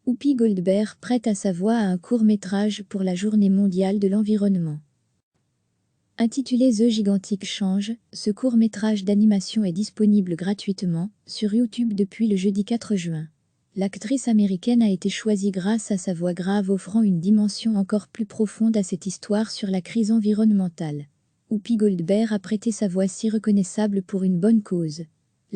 Whoopi Goldberg prête à sa voix à un court-métrage pour la Journée mondiale de l'environnement. Intitulé The Gigantic Change, ce court-métrage d'animation est disponible gratuitement sur YouTube depuis le jeudi 4 juin. L'actrice américaine a été choisie grâce à sa voix grave offrant une dimension encore plus profonde à cette histoire sur la crise environnementale. Whoopi Goldberg a prêté sa voix si reconnaissable pour une bonne cause.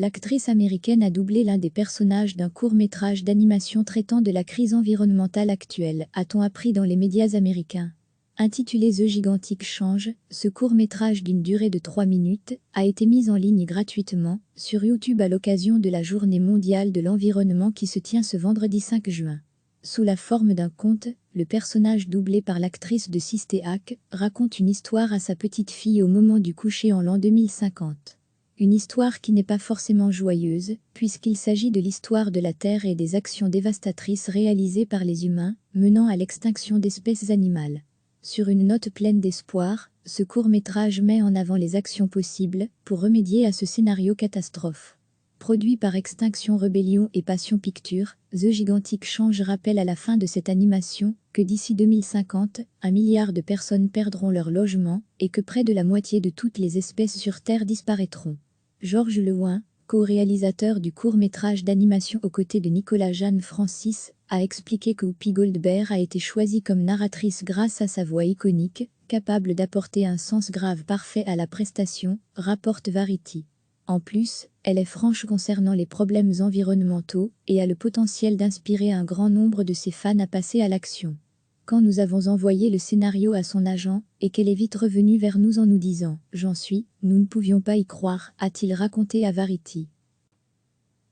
L'actrice américaine a doublé l'un des personnages d'un court-métrage d'animation traitant de la crise environnementale actuelle, a-t-on appris dans les médias américains. Intitulé The Gigantic Change, ce court-métrage d'une durée de 3 minutes a été mis en ligne gratuitement sur YouTube à l'occasion de la Journée mondiale de l'environnement qui se tient ce vendredi 5 juin. Sous la forme d'un conte, le personnage doublé par l'actrice de Sisteak raconte une histoire à sa petite fille au moment du coucher en l'an 2050. Une histoire qui n'est pas forcément joyeuse, puisqu'il s'agit de l'histoire de la Terre et des actions dévastatrices réalisées par les humains, menant à l'extinction d'espèces animales. Sur une note pleine d'espoir, ce court-métrage met en avant les actions possibles pour remédier à ce scénario catastrophe. Produit par Extinction Rebellion et Passion Pictures, The Gigantic Change rappelle à la fin de cette animation que d'ici 2050, 1 milliard de personnes perdront leur logement et que près de la moitié de toutes les espèces sur Terre disparaîtront. Georges Lewin, co-réalisateur du court-métrage d'animation aux côtés de Nicolas Jeanne Francis, a expliqué que Whoopi Goldberg a été choisie comme narratrice grâce à sa voix iconique, capable d'apporter un sens grave parfait à la prestation, rapporte Variety. En plus, elle est franche concernant les problèmes environnementaux et a le potentiel d'inspirer un grand nombre de ses fans à passer à l'action. Quand nous avons envoyé le scénario à son agent, et qu'elle est vite revenue vers nous en nous disant « J'en suis », nous ne pouvions pas y croire, a-t-il raconté à Variety.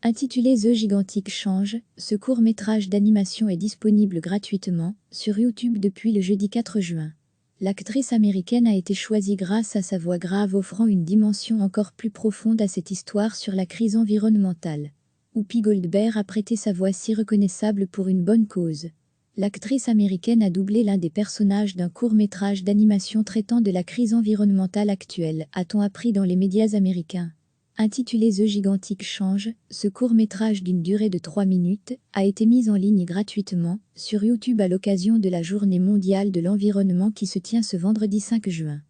Intitulé The Gigantic Change, ce court-métrage d'animation est disponible gratuitement sur YouTube depuis le jeudi 4 juin. L'actrice américaine a été choisie grâce à sa voix grave offrant une dimension encore plus profonde à cette histoire sur la crise environnementale. Whoopi Goldberg a prêté sa voix si reconnaissable pour une bonne cause. L'actrice américaine a doublé l'un des personnages d'un court-métrage d'animation traitant de la crise environnementale actuelle, a-t-on appris dans les médias américains. Intitulé The Gigantic Change, ce court-métrage d'une durée de 3 minutes a été mis en ligne gratuitement sur YouTube à l'occasion de la Journée mondiale de l'environnement qui se tient ce vendredi 5 juin.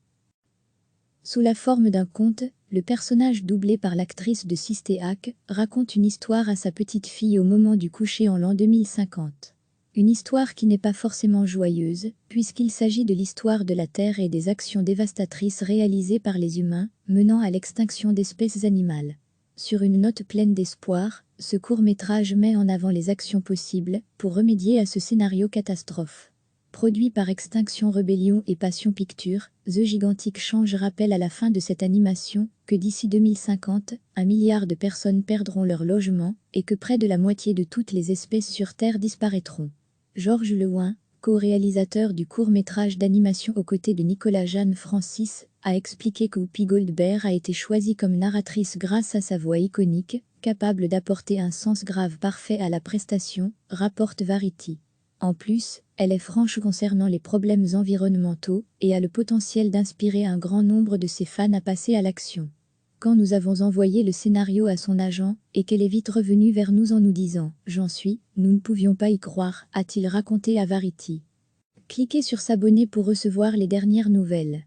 Sous la forme d'un conte, le personnage doublé par l'actrice de Sisteak raconte une histoire à sa petite fille au moment du coucher en l'an 2050. Une histoire qui n'est pas forcément joyeuse, puisqu'il s'agit de l'histoire de la Terre et des actions dévastatrices réalisées par les humains, menant à l'extinction d'espèces animales. Sur une note pleine d'espoir, ce court-métrage met en avant les actions possibles pour remédier à ce scénario catastrophe. Produit par Extinction Rebellion et Passion Pictures, The Gigantic Change rappelle à la fin de cette animation que d'ici 2050, 1 milliard de personnes perdront leur logement et que près de la moitié de toutes les espèces sur Terre disparaîtront. Georges Lewin, co-réalisateur du court-métrage d'animation aux côtés de Nicolas Jeanne Francis, a expliqué que Whoopi Goldberg a été choisie comme narratrice grâce à sa voix iconique, capable d'apporter un sens grave parfait à la prestation, rapporte Variety. En plus, elle est franche concernant les problèmes environnementaux et a le potentiel d'inspirer un grand nombre de ses fans à passer à l'action. Quand nous avons envoyé le scénario à son agent, et qu'elle est vite revenue vers nous en nous disant « J'en suis », nous ne pouvions pas y croire, a-t-il raconté à Variety. Cliquez sur s'abonner pour recevoir les dernières nouvelles.